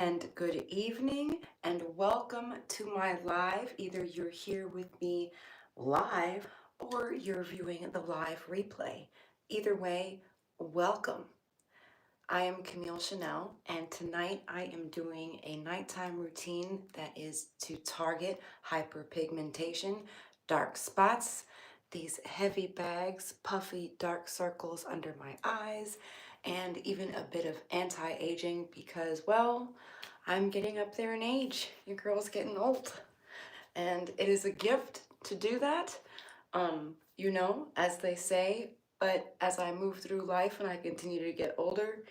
And good evening and welcome to my live. Either you're here with me live or you're viewing the live replay. Either way, welcome. I am Camille Chanel, and tonight I am doing a nighttime routine that is to target hyperpigmentation, dark spots, these heavy bags, puffy dark circles under my eyes, and even a bit of anti-aging because, well, I'm getting up there in age. Your girl's getting old. And it is a gift to do that, as they say. But as I move through life and I continue to get older,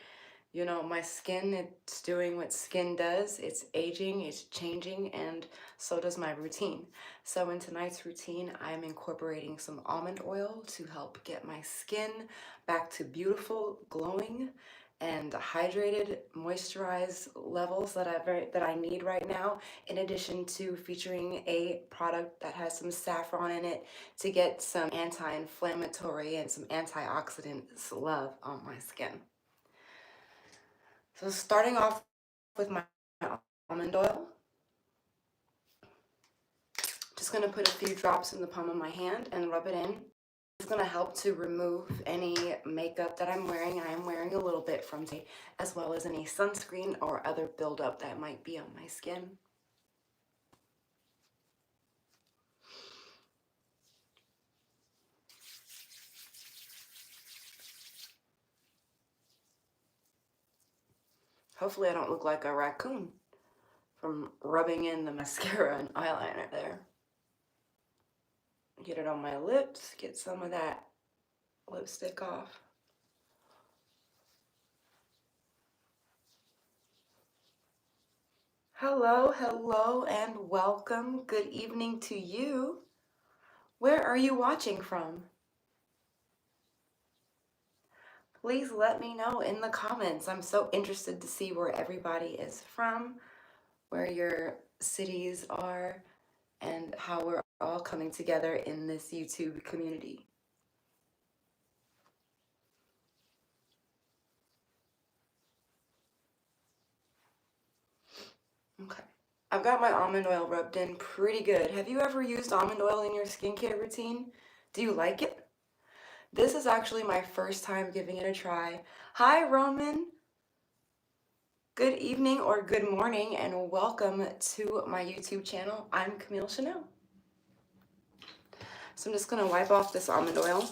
my skin, it's doing what skin does. It's aging, it's changing, and so does my routine. So in tonight's routine, I'm incorporating some almond oil to help get my skin back to beautiful, glowing, and hydrated, moisturized levels that I need right now, in addition to featuring a product that has some saffron in it to get some anti-inflammatory and some antioxidants love on my skin. So starting off with my almond oil, just going to put a few drops in the palm of my hand and rub it in. It's going to help to remove any makeup that I'm wearing. I am wearing a little bit from today, as well as any sunscreen or other buildup that might be on my skin. Hopefully I don't look like a raccoon from rubbing in the mascara and eyeliner there. Get it on my lips, get some of that lipstick off. Hello, hello, and welcome. Good evening to you. Where are you watching from? Please let me know in the comments. I'm so interested to see where everybody is from, where your cities are, and how we're all coming together in this YouTube community. Okay. I've got my almond oil rubbed in pretty good. Have you ever used almond oil in your skincare routine? Do you like it? This is actually my first time giving it a try. Hi, Roman. Good evening or good morning, and welcome to my YouTube channel. I'm Camille Chanel. So I'm just going to wipe off this almond oil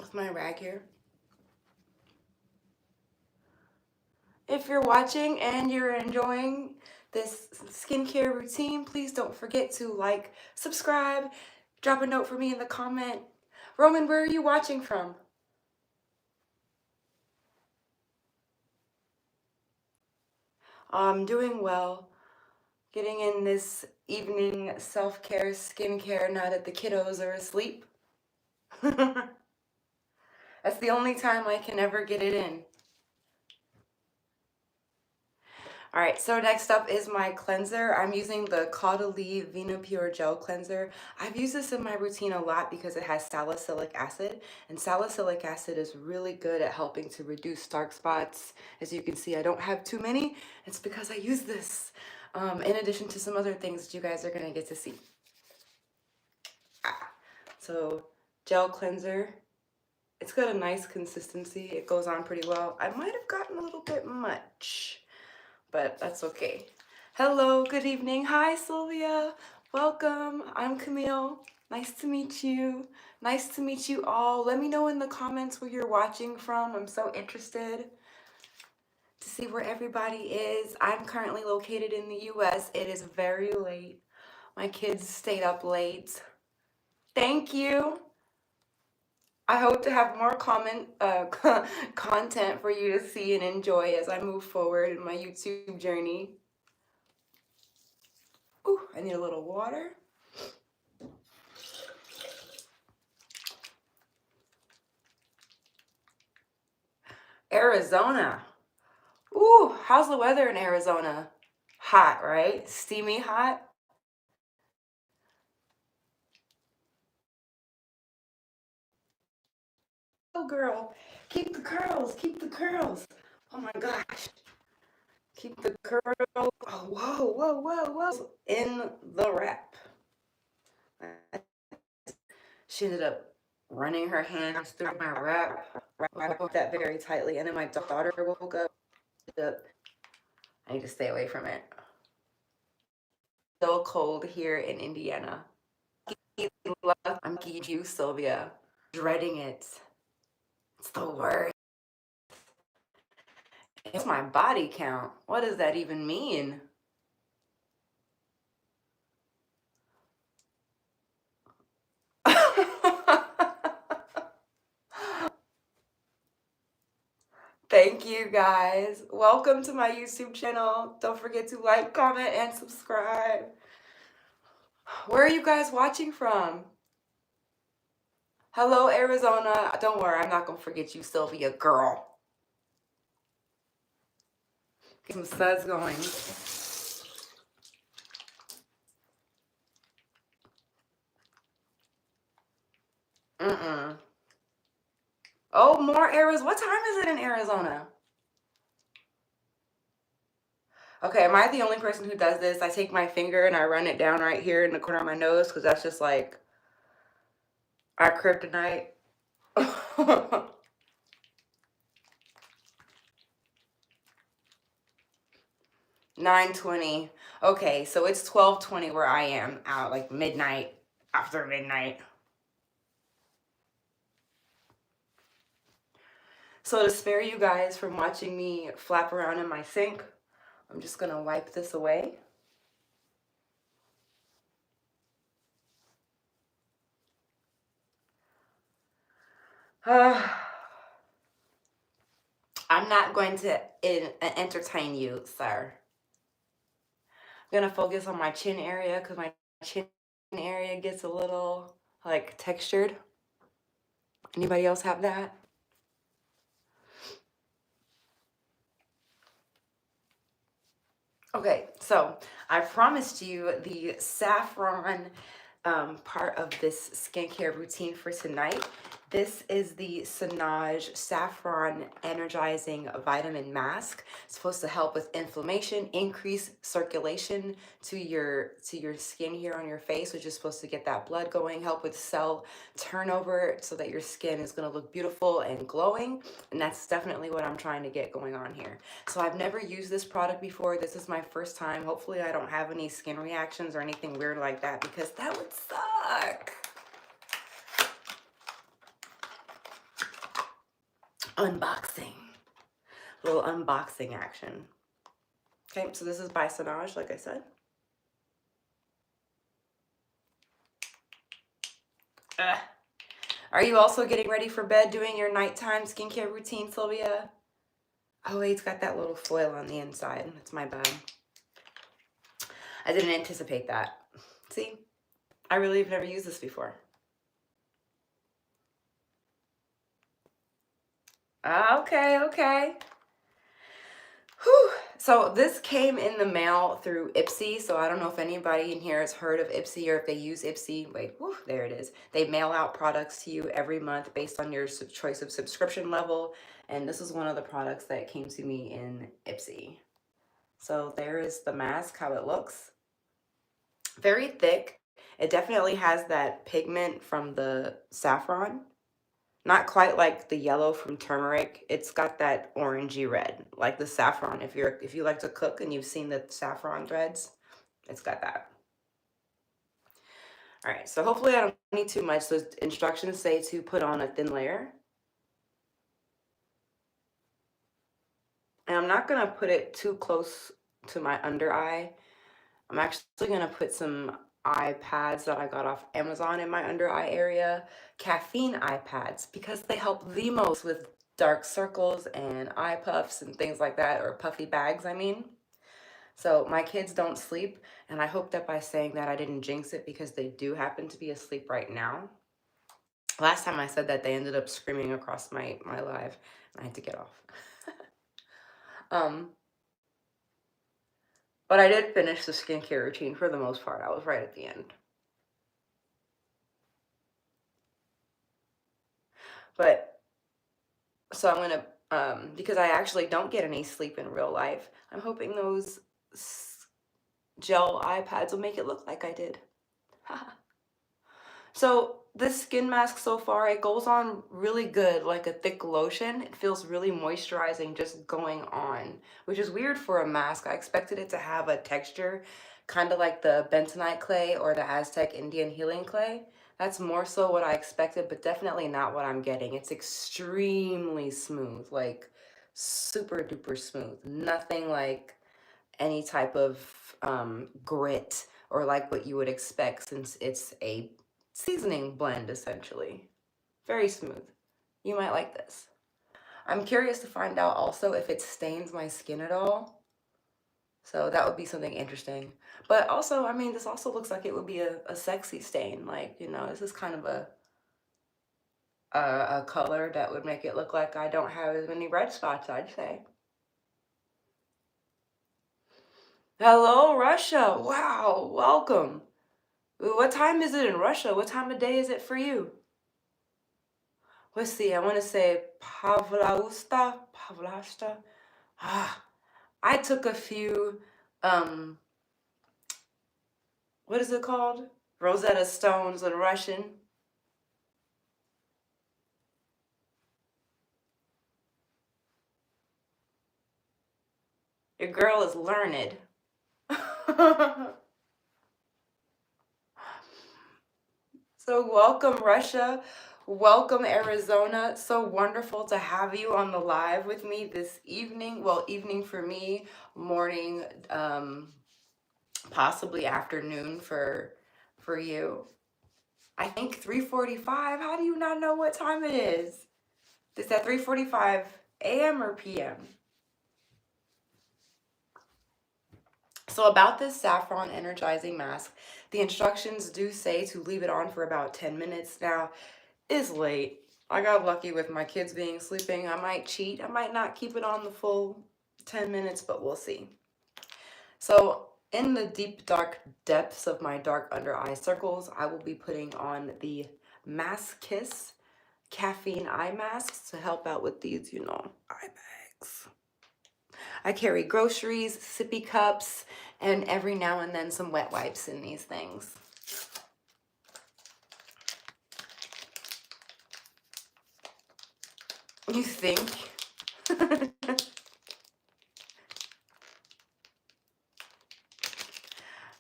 with my rag here. If you're watching and you're enjoying this skincare routine, please don't forget to like, subscribe, drop a note for me in the comment. Roman, where are you watching from? I'm doing well. Getting in this evening self-care, skincare now that the kiddos are asleep. That's the only time I can ever get it in. All right, so next up is my cleanser. I'm using the Caudalie Vena Pure Gel Cleanser. I've used this in my routine a lot because it has salicylic acid, and salicylic acid is really good at helping to reduce dark spots. As you can see, I don't have too many. It's because I use this, in addition to some other things that you guys are gonna get to see. So, gel cleanser. It's got a nice consistency. It goes on pretty well. I might have gotten a little bit much, but that's okay. Hello, good evening. Hi, Sylvia. Welcome. I'm Camille. Nice to meet you. Nice to meet you all. Let me know in the comments where you're watching from. I'm so interested to see where everybody is. I'm currently located in the US. It is very late. My kids stayed up late. Thank you. I hope to have more content for you to see and enjoy as I move forward in my YouTube journey. Ooh, I need a little water. Arizona. Ooh, how's the weather in Arizona? Hot, right? Steamy hot? Oh, girl, keep the curls, keep the curls. Oh my gosh. Keep the curl. Oh, whoa, whoa, whoa, whoa. In the wrap. She ended up running her hands through my wrap. I hooked that very tightly. And then my daughter woke up. I need to stay away from it. So cold here in Indiana. I'm keeping you, Sylvia. Dreading it. It's the worst. It's my body count. What does that even mean? Thank you guys. Welcome to my YouTube channel. Don't forget to like, comment, and subscribe. Where are you guys watching from? Hello, Arizona. Don't worry, I'm not going to forget you, Sylvia, girl. Get some suds going. Oh, more Arizona. What time is it in Arizona? Okay, am I the only person who does this? I take my finger and I run it down right here in the corner of my nose because that's just like our kryptonite. 9:20. Okay, so it's 12:20 where I am out, like midnight, after midnight. So to spare you guys from watching me flap around in my sink, I'm just gonna wipe this away. I'm not going to entertain you, sir. I'm gonna focus on my chin area because my chin area gets a little like textured. Anybody else have that? Okay, so I promised you the saffron part of this skincare routine for tonight. This is the Saffron Energizing Vitamin Mask. It's supposed to help with inflammation, increase circulation to your skin here on your face, which is supposed to get that blood going, help with cell turnover so that your skin is going to look beautiful and glowing. And that's definitely what I'm trying to get going on here. So I've never used this product before. This is my first time. Hopefully I don't have any skin reactions or anything weird like that because that would suck. Unboxing. Little unboxing action. Okay, so this is by Saffron, like I said. Are you also getting ready for bed doing your nighttime skincare routine, Sylvia? Oh, wait, it's got that little foil on the inside. That's my bad. I didn't anticipate that. See, I really have never used this before. Okay, okay. Whew. So this came in the mail through Ipsy. So I don't know if anybody in here has heard of Ipsy or if they use Ipsy. Wait, whew, there it is. They mail out products to you every month based on your choice of subscription level. And this is one of the products that came to me in Ipsy. So there is the mask, how it looks. Very thick. It definitely has that pigment from the saffron. Not quite like the yellow from turmeric. It's got that orangey red, like the saffron. If you like to cook and you've seen the saffron threads, it's got that. All right, so hopefully I don't need too much. So instructions say to put on a thin layer. And I'm not gonna put it too close to my under eye. I'm actually gonna put some eye pads that I got off Amazon in my under eye area, caffeine eye pads, because they help the most with dark circles and eye puffs and things like that, or puffy bags, I mean. So my kids don't sleep, and I hope that by saying that I didn't jinx it because they do happen to be asleep right now. Last time I said that, they ended up screaming across my live, and I had to get off. But I did finish the skincare routine for the most part. I was right at the end. But so I'm gonna because I actually don't get any sleep in real life. I'm hoping those gel eye pads will make it look like I did. So this skin mask so far, it goes on really good, like a thick lotion. It feels really moisturizing just going on, which is weird for a mask. I expected it to have a texture, kind of like the bentonite clay or the Aztec Indian healing clay. That's more so what I expected, but definitely not what I'm getting. It's extremely smooth, like super duper smooth. Nothing like any type of grit or like what you would expect, since it's a seasoning blend essentially. Very smooth. You might like this. I'm curious to find out also if it stains my skin at all. So that would be something interesting. But also, I mean, this also looks like it would be a sexy stain. Like, you know, this is kind of a color that would make it look like I don't have as many red spots, I'd say. Hello, Russia. Wow, welcome. What time is it in Russia? What time of day is it for you? Let's see, I want to say Pavlasta. Ah, I took a few, what is it called? Rosetta Stones in Russian. Your girl is learned. So welcome, Russia. Welcome, Arizona. So wonderful to have you on the live with me this evening. Well, evening for me, morning, possibly afternoon for you. I think 3:45. How do you not know what time it is? Is that 3:45 a.m. or p.m.? So about this Saffron energizing mask, the instructions do say to leave it on for about 10 minutes. Now, it's late. I got lucky with my kids being sleeping. I might cheat. I might not keep it on the full 10 minutes, but we'll see. So in the deep, dark depths of my dark under eye circles, I will be putting on the Mask Kiss caffeine eye masks to help out with these, you know, eye bags. I carry groceries, sippy cups, and every now and then some wet wipes in these things. You think?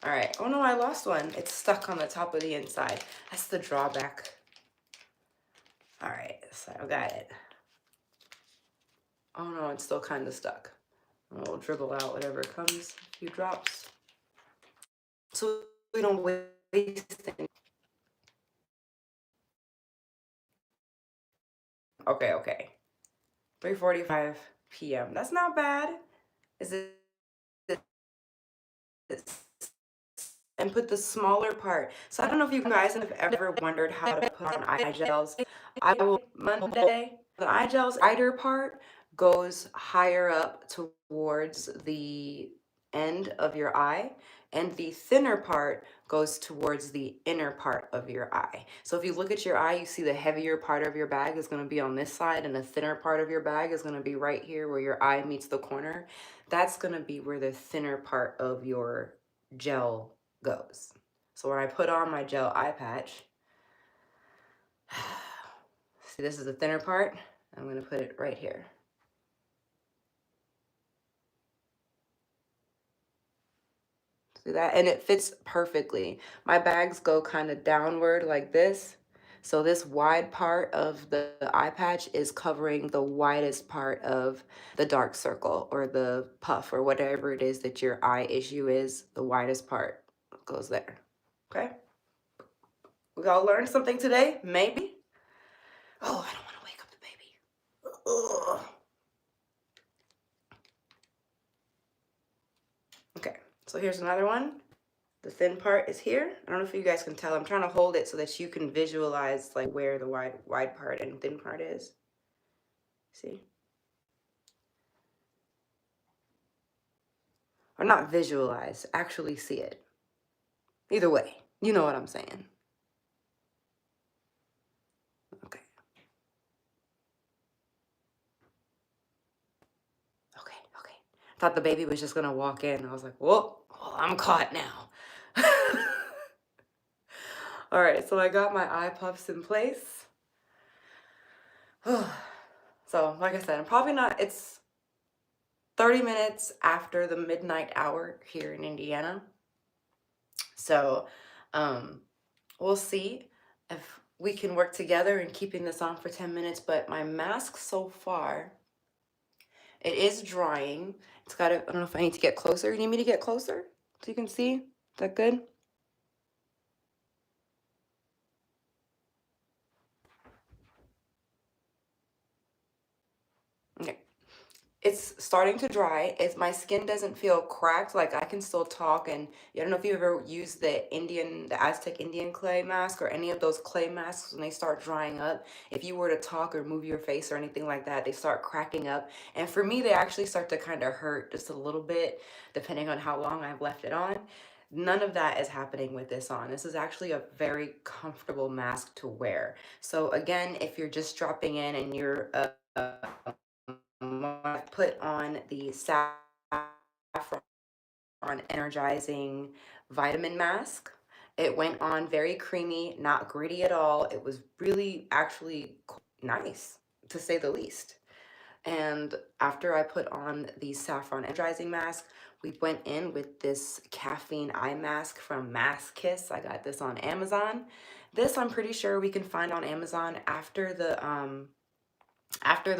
All right. Oh no, I lost one. It's stuck on the top of the inside. That's the drawback. All right, so I got it. Oh no, it's still kind of stuck. We'll dribble out whatever comes, a few drops. So we don't waste any. Okay. 3:45 p.m. That's not bad. Is it? And put the smaller part. So I don't know if you guys have ever wondered how to put on eye gels. I will Monday. The eye gel's wider part goes higher up towards the end of your eye, and the thinner part goes towards the inner part of your eye. So if you look at your eye, you see the heavier part of your bag is going to be on this side, and the thinner part of your bag is going to be right here where your eye meets the corner. That's going to be where the thinner part of your gel goes. So when I put on my gel eye patch, see, this is the thinner part. I'm going to put it right here. See that? And it fits perfectly. My bags go kind of downward like this. So this wide part of the eye patch is covering the widest part of the dark circle or the puff or whatever it is that your eye issue is. The widest part goes there. Okay? We all learned something today? Maybe? Oh, I don't want to wake up the baby. Ugh. Okay, so here's another one. The thin part is here. I don't know if you guys can tell. I'm trying to hold it so that you can visualize like where the wide part and thin part is. See? Or not visualize, actually see it. Either way, you know what I'm saying. Okay. Thought the baby was just gonna walk in. I was like, whoa, well, I'm caught now. All right, so I got my eye puffs in place. So, like I said, I'm probably not, it's 30 minutes after the midnight hour here in Indiana. So, we'll see if we can work together in keeping this on for 10 minutes. But my mask so far, it is drying. It's got to, I don't know if I need to get closer. You need me to get closer so you can see? Is that good? Okay. It's starting to dry. My skin doesn't feel cracked. Like I can still talk. And I don't know if you ever used the Aztec Indian clay mask or any of those clay masks when they start drying up. If you were to talk or move your face or anything like that, they start cracking up. And for me, they actually start to kind of hurt just a little bit, depending on how long I've left it on. None of that is happening with this on. This is actually a very comfortable mask to wear. So again, if you're just dropping in and you're I put on the Saffron energizing vitamin mask. It went on very creamy, not gritty at all. It was really actually nice, to say the least. And after I put on the Saffron energizing mask, we went in with this caffeine eye mask from Mask Kiss. I got this on Amazon. This I'm pretty sure we can find on Amazon after the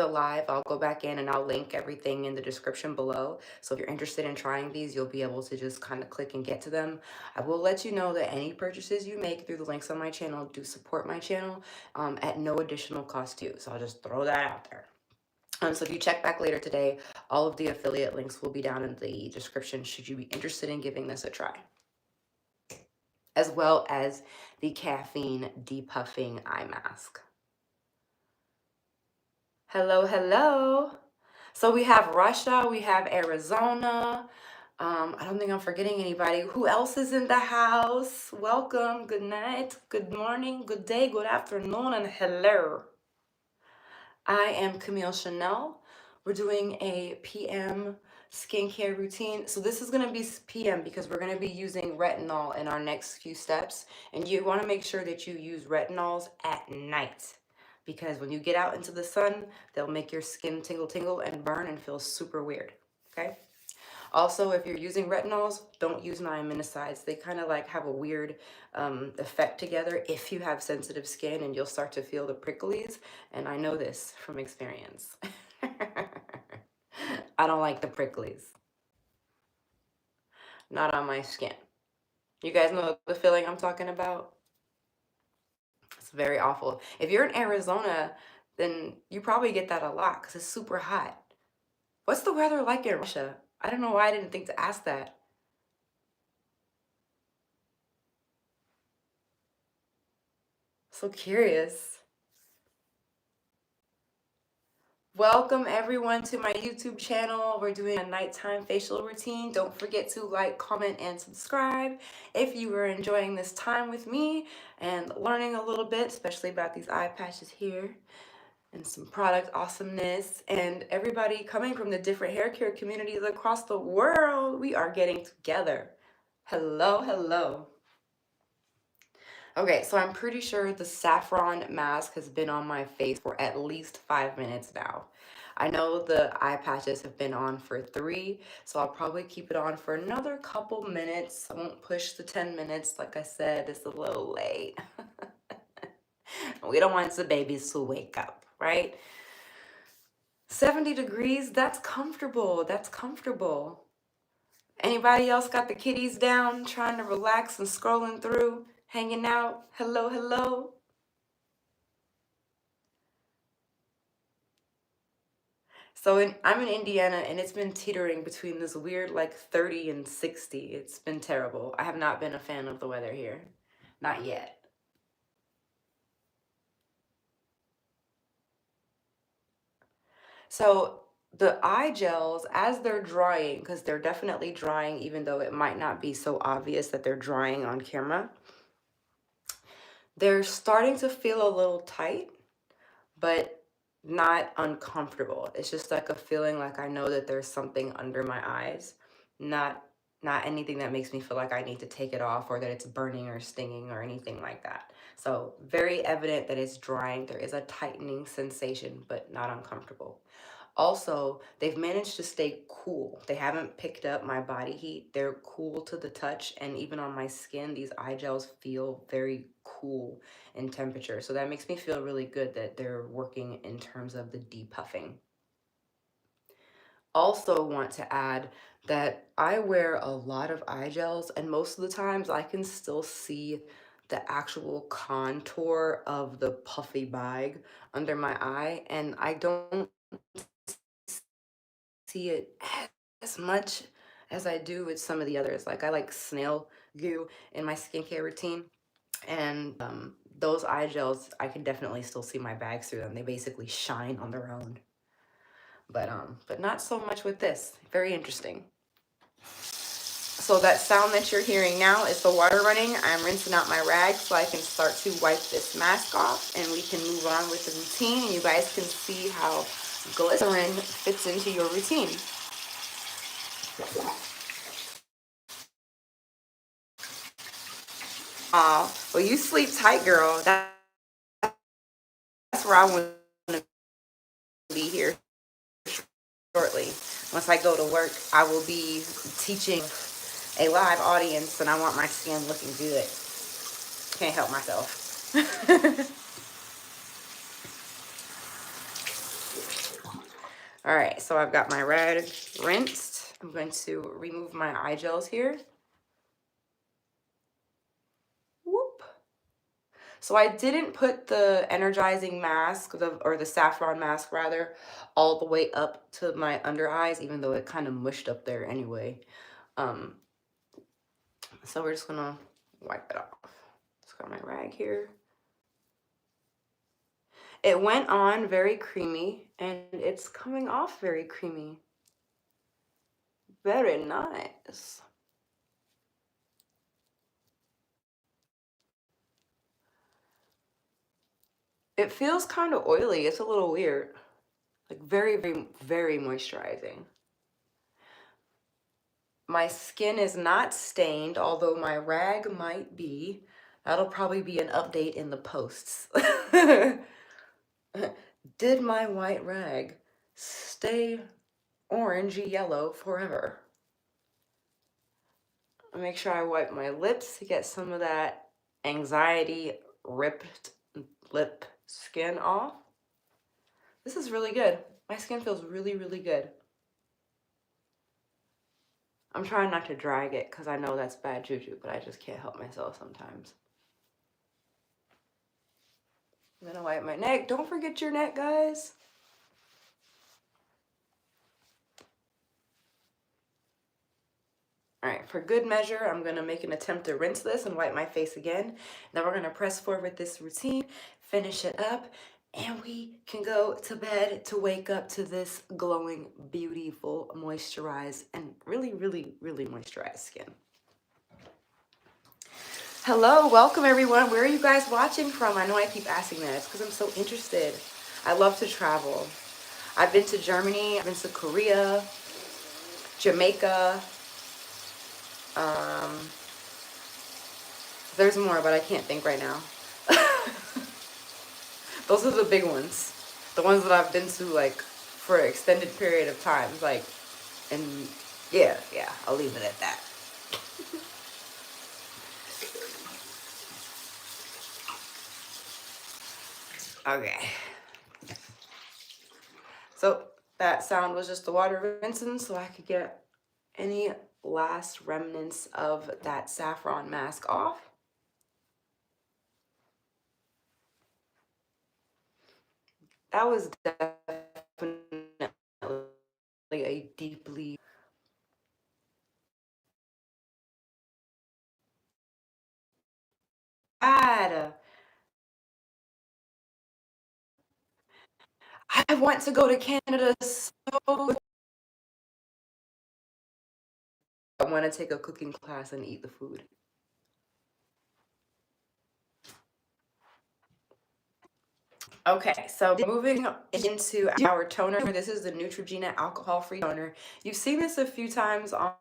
live. I'll go back in and I'll link everything in the description below. So if you're interested in trying these, you'll be able to just kind of click and get to them. I will let you know that any purchases you make through the links on my channel do support my channel at no additional cost to you. So I'll just throw that out there. So if you check back later today, all of the affiliate links will be down in the description should you be interested in giving this a try, as well as the caffeine depuffing eye mask. Hello, hello. So we have Russia, we have Arizona. I don't think I'm forgetting anybody. Who else is in the house? Welcome, good night, good morning, good day, good afternoon, and hello. I am Camille Chanel. We're doing a PM skincare routine. So this is going to be PM because we're going to be using retinol in our next few steps. And you want to make sure that you use retinols at night, because when you get out into the sun, they'll make your skin tingle and burn and feel super weird. Okay. Also, if you're using retinols, don't use neominicides. They kind of like have a weird effect together if you have sensitive skin, and you'll start to feel the pricklies. And I know this from experience. I don't like the pricklies. Not on my skin. You guys know the feeling I'm talking about? It's very awful. If you're in Arizona, then you probably get that a lot because it's super hot. What's the weather like in Russia? I don't know why I didn't think to ask that. So curious. Welcome everyone to my YouTube channel. We're doing a nighttime facial routine. Don't forget to like, comment, and subscribe if you are enjoying this time with me and learning a little bit, especially about these eye patches here and some product awesomeness. And everybody coming from the different hair care communities across the world, we are getting together. Hello, hello. Okay, so I'm pretty sure the saffron mask has been on my face for at least 5 minutes now. I know the eye patches have been on for 3, so I'll probably keep it on for another couple minutes. I won't push the 10 minutes. Like I said, it's a little late. We don't want the babies to wake up, right? 70 degrees, that's comfortable. That's comfortable. Anybody else got the kitties down, trying to relax and scrolling through, hanging out? Hello, hello. So I'm in Indiana, and it's been teetering between this weird like 30 and 60. It's been terrible. I have not been a fan of the weather here. Not yet. So the eye gels, as they're drying, because they're definitely drying, even though it might not be so obvious that they're drying on camera, they're starting to feel a little tight, but not uncomfortable. It's just like a feeling like I know that there's something under my eyes, not not anything that makes me feel like I need to take it off or that it's burning or stinging or anything like that. So very evident that it's drying. There is a tightening sensation, but not uncomfortable. Also, they've managed to stay cool. They haven't picked up my body heat. They're cool to the touch, and even on my skin, these eye gels feel very cool in temperature. So that makes me feel really good that they're working in terms of the depuffing. Also want to add that I wear a lot of eye gels, and most of the times I can still see the actual contour of the puffy bag under my eye, and I don't see it as much as I do with some of the others. Like I like snail goo in my skincare routine, and those eye gels, I can definitely still see my bags through them. They basically shine on their own. But not so much with this. Very interesting. So that sound that you're hearing now is the water running. I'm rinsing out my rag so I can start to wipe this mask off, and we can move on with the routine, and you guys can see how glycerin fits into your routine. Well, you sleep tight, girl. That's where I want to be here shortly. Once I go to work, I will be teaching a live audience, and I want my skin looking good. Can't help myself. All right, so I've got my rag rinsed. I'm going to remove my eye gels here. Whoop. So I didn't put the energizing mask, or the saffron mask rather, all the way up to my under eyes, even though it kind of mushed up there anyway. So we're just gonna wipe it off. Just got my rag here. It went on very creamy, and it's coming off very creamy. Very nice. It feels kind of oily. It's a little weird. Like very, very, very moisturizing. My skin is not stained, although my rag might be. That'll probably be an update in the posts. Did my white rag stay orangey yellow forever? I'll make sure I wipe my lips to get some of that anxiety ripped lip skin off. This is really good. My skin feels really, really good. I'm trying not to drag it because I know that's bad juju, but I just can't help myself sometimes. I'm gonna wipe my neck. Don't forget your neck, guys. All right, for good measure, I'm gonna make an attempt to rinse this and wipe my face again. Then we're gonna press forward with this routine, finish it up, and we can go to bed to wake up to this glowing, beautiful, moisturized, and really, really, really moisturized skin. Hello, welcome everyone. Where are you guys watching from? I know I keep asking that. It's because I'm so interested. I love to travel. I've been to Germany, I've been to Korea, Jamaica. There's more, but I can't think right now. Those are the big ones. The ones that I've been to like for an extended period of time. Like, and yeah, I'll leave it at that. Okay. So that sound was just the water rinsing so I could get any last remnants of that saffron mask off. That was definitely a deeply bad. I want to go to Canada so I want to take a cooking class and eat the food. Okay, so moving into our toner. This is the Neutrogena alcohol-free toner. You've seen this a few times on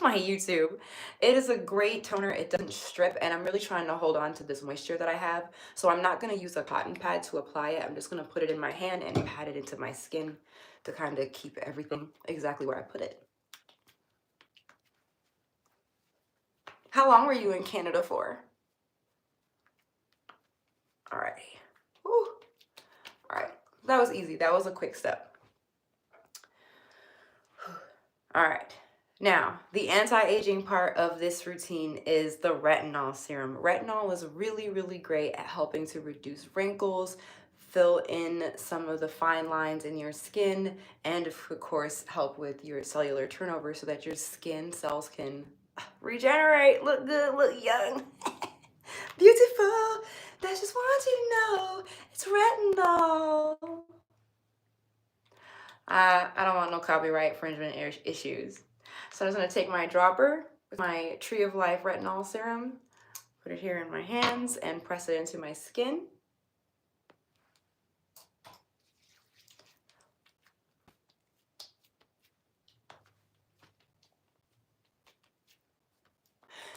my YouTube. It is a great toner. It doesn't strip, and I'm really trying to hold on to this moisture that I have. So I'm not going to use a cotton pad to apply it. I'm just going to put it in my hand and pat it into my skin to kind of keep everything exactly where I put it. How long were you in Canada for? All right. Whew. All right. That was easy. That was a quick step. All right. Now, the anti-aging part of this routine is the retinol serum. Retinol is really, really great at helping to reduce wrinkles, fill in some of the fine lines in your skin, and of course, help with your cellular turnover so that your skin cells can regenerate, look good, look young, beautiful. That's just want you to know it's retinol. I don't want no copyright infringement issues. So I'm just going to take my dropper with my Tree of Life Retinol Serum, put it here in my hands, and press it into my skin.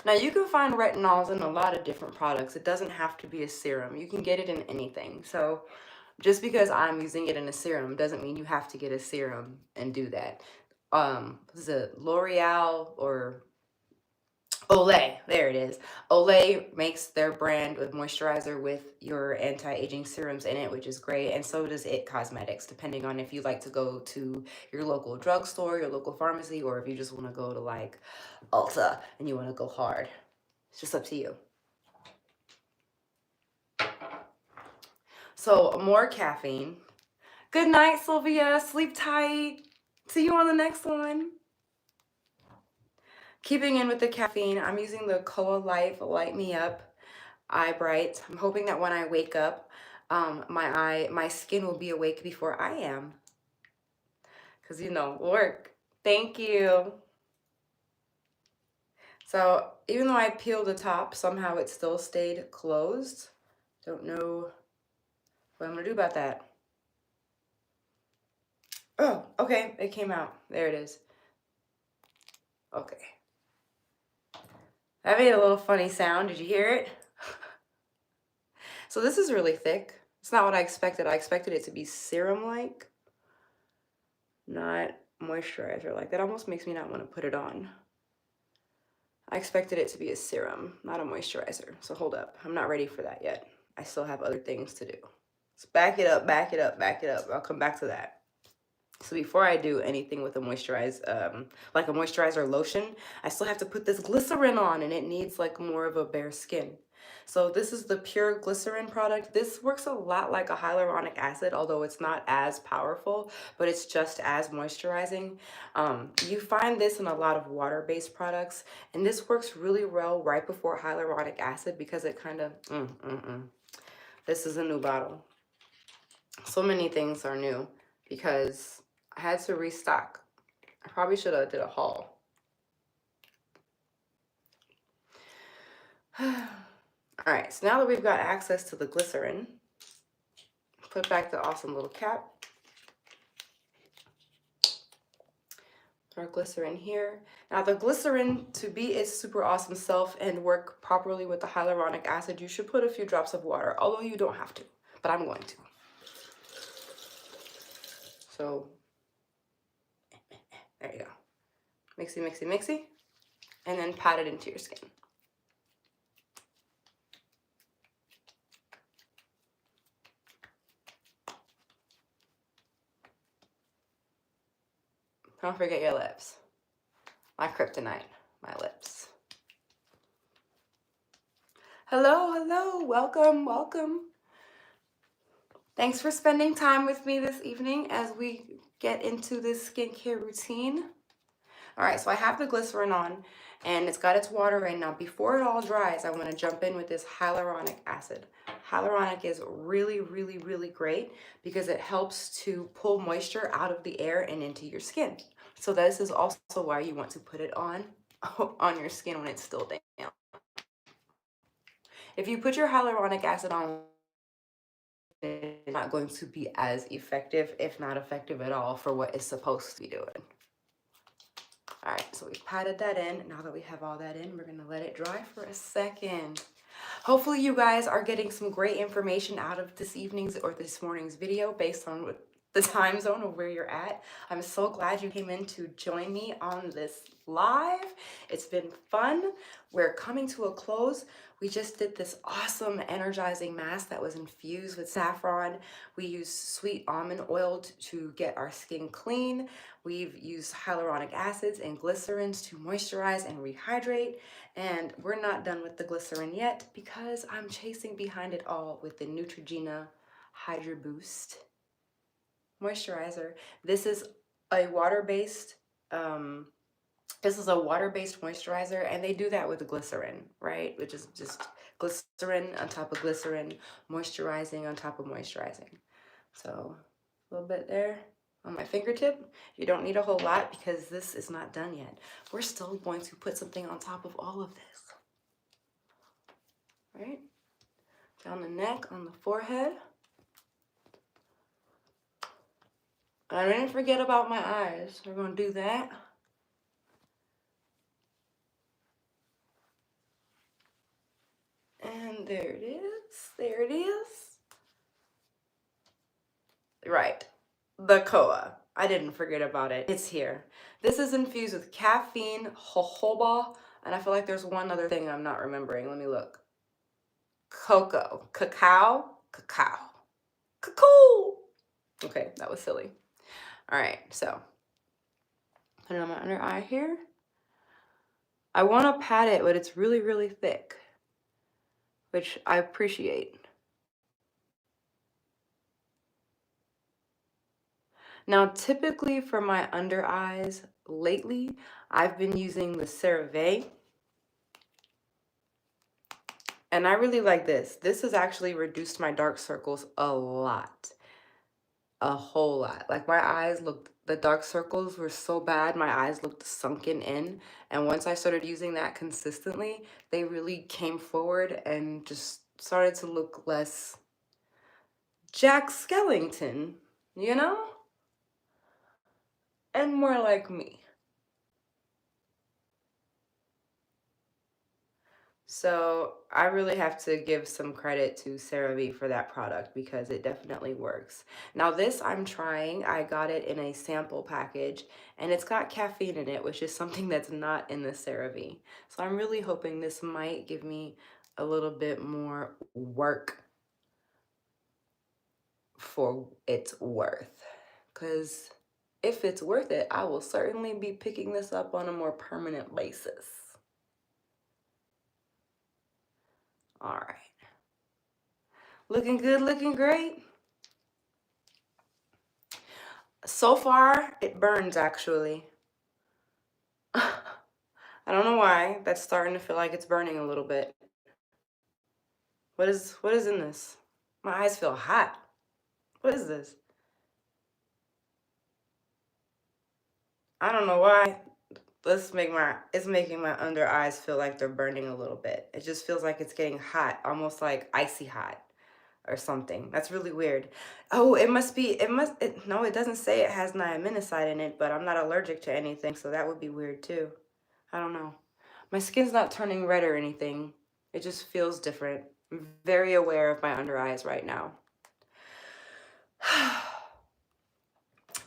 Now you can find retinols in a lot of different products. It doesn't have to be a serum. You can get it in anything. So just because I'm using it in a serum doesn't mean you have to get a serum and do that. This is a L'Oreal or Olay, there it is. Olay makes their brand with moisturizer with your anti-aging serums in it, which is great. And so does It Cosmetics, depending on if you like to go to your local drugstore, your local pharmacy, or if you just want to go to like Ulta and you want to go hard. It's just up to you. So more caffeine. Good night, Sylvia. Sleep tight. See you on the next one. Keeping in with the caffeine, I'm using the Koa Life Light Me Up Eye Bright. I'm hoping that when I wake up, my skin will be awake before I am. Because, you know, work. Thank you. So even though I peeled the top, somehow it still stayed closed. Don't know what I'm going to do about that. Oh, okay. It came out. There it is. Okay. That made a little funny sound. Did you hear it? So this is really thick. It's not what I expected. I expected it to be serum-like, not moisturizer like. That almost makes me not want to put it on. I expected it to be a serum, not a moisturizer. So hold up. I'm not ready for that yet. I still have other things to do. Let's back it up, back it up, back it up. I'll come back to that. So before I do anything with a like a moisturizer lotion, I still have to put this glycerin on, and it needs like more of a bare skin. So this is the pure glycerin product. This works a lot like a hyaluronic acid, although it's not as powerful, but it's just as moisturizing. You find this in a lot of water-based products, and this works really well right before hyaluronic acid because it kind of, This is a new bottle. So many things are new because I had to restock. I probably should have did a haul. All right, so now that we've got access to the glycerin, put back the awesome little cap. Put our glycerin here. Now the glycerin, to be its super awesome self and work properly with the hyaluronic acid, you should put a few drops of water, although you don't have to, but I'm going to. So there you go. Mixy, mixy, mixy. And then pat it into your skin. Don't forget your lips. My kryptonite, my lips. Hello, hello, welcome, welcome. Thanks for spending time with me this evening as we get into this skincare routine. All right, so I have the glycerin on and it's got its water in. Now, before it all dries, I want to jump in with this hyaluronic acid. Hyaluronic is really, really, really great because it helps to pull moisture out of the air and into your skin. So this is also why you want to put it on on your skin when it's still damp. If you put your hyaluronic acid on, it's not going to be as effective, if not effective at all, for what it's supposed to be doing. All right, so we've patted that in. Now that we have all that in, we're gonna let it dry for a second. Hopefully you guys are getting some great information out of this evening's or this morning's video based on the time zone of where you're at. I'm so glad you came in to join me on this live. It's been fun. We're coming to a close. We just did this awesome energizing mask that was infused with saffron. We used sweet almond oil to get our skin clean. We've used hyaluronic acids and glycerins to moisturize and rehydrate. And we're not done with the glycerin yet because I'm chasing behind it all with the Neutrogena Hydra Boost Moisturizer. This is a water-based moisturizer, and they do that with the glycerin, right? Which is just glycerin on top of glycerin, moisturizing on top of moisturizing. So a little bit there on my fingertip. You don't need a whole lot because this is not done yet. We're still going to put something on top of all of this. Right? Down the neck, on the forehead. I didn't forget about my eyes. We're going to do that. And there it is. There it is. Right. The Koa. I didn't forget about it. It's here. This is infused with caffeine, jojoba, and I feel like there's one other thing I'm not remembering. Let me look. Cacao. Okay, that was silly. All right, so put it on my under eye here. I want to pat it, but it's really, really thick, which I appreciate. Now, typically for my under eyes lately, I've been using the CeraVe. And I really like this. This has actually reduced my dark circles a lot. A whole lot. Like my eyes looked, the dark circles were so bad, my eyes looked sunken in. And once I started using that consistently, they really came forward and just started to look less Jack Skellington, you know? And more like me. So I really have to give some credit to CeraVe for that product because it definitely works. Now this I'm trying, I got it in a sample package and it's got caffeine in it, which is something that's not in the CeraVe. So I'm really hoping this might give me a little bit more work for its worth. Because if it's worth it, I will certainly be picking this up on a more permanent basis. All right. Looking good, looking great. So far, it burns actually. I don't know why. That's starting to feel like it's burning a little bit. What is in this? My eyes feel hot. What is this? I don't know why. It's making my under eyes feel like they're burning a little bit. It just feels like it's getting hot, almost like icy hot or something. That's really weird. Oh, no, it doesn't say it has niaminoside in it, but I'm not allergic to anything, so that would be weird too. I don't know. My skin's not turning red or anything. It just feels different. I'm very aware of my under eyes right now.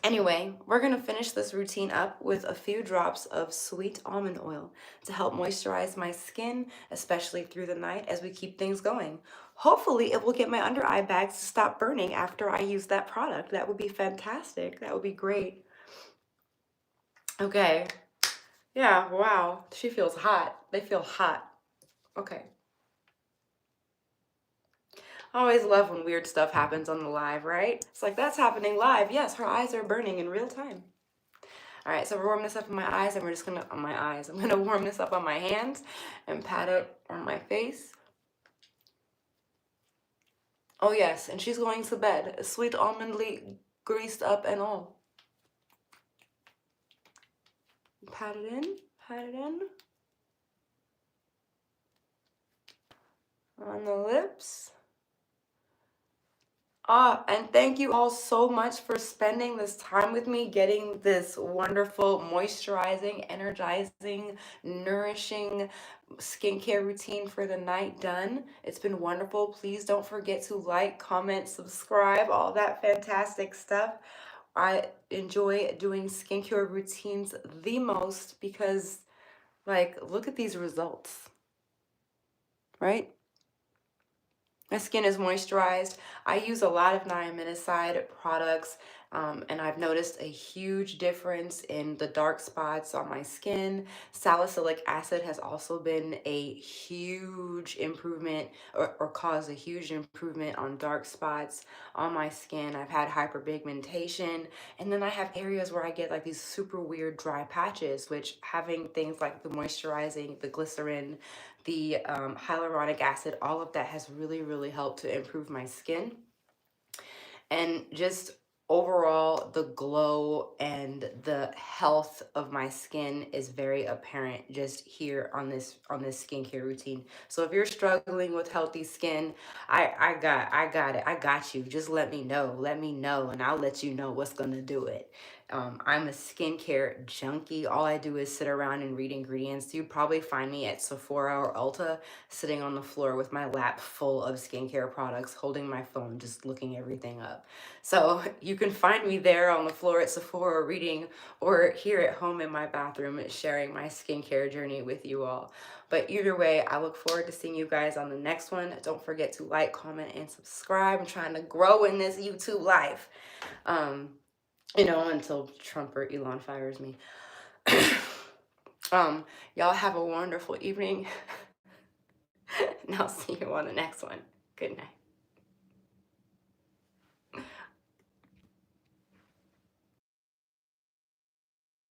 Anyway, we're going to finish this routine up with a few drops of sweet almond oil to help moisturize my skin, especially through the night as we keep things going. Hopefully, it will get my under eye bags to stop burning after I use that product. That would be fantastic. That would be great. Okay. Yeah, wow. She feels hot. They feel hot. Okay. I always love when weird stuff happens on the live, right? It's like, that's happening live. Yes, her eyes are burning in real time. All right, so we're warming this up in my eyes, and we're just gonna, on my eyes, I'm gonna warm this up on my hands and pat it on my face. Oh yes, and she's going to bed, sweet almondly greased up and all. Pat it in, pat it in on the lips. And thank you all so much for spending this time with me, getting this wonderful, moisturizing, energizing, nourishing skincare routine for the night done. It's been wonderful. Please don't forget to like, comment, subscribe, all that fantastic stuff. I enjoy doing skincare routines the most because, like, look at these results, right? My skin is moisturized. I use a lot of niaminoside products, and I've noticed a huge difference in the dark spots on my skin. Salicylic acid has also been a huge improvement or caused a huge improvement on dark spots on my skin. I've had hyperpigmentation, and then I have areas where I get like these super weird dry patches, which having things like the moisturizing, the glycerin, the hyaluronic acid, all of that has really helped to improve my skin. And just overall, the glow and the health of my skin is very apparent just here on this skincare routine. So if you're struggling with healthy skin, I got it. I got you. Just let me know. Let me know, and I'll let you know what's gonna do it. I'm a skincare junkie. All I do is sit around and read ingredients. You'd probably find me at Sephora or Ulta sitting on the floor with my lap full of skincare products, holding my phone, just looking everything up. So you can find me there on the floor at Sephora reading, or here at home in my bathroom sharing my skincare journey with you all. But either way, I look forward to seeing you guys on the next one. Don't forget to like, comment, and subscribe. I'm trying to grow in this YouTube life. Until Trump or Elon fires me. Y'all have a wonderful evening. And I'll see you on the next one. Good night.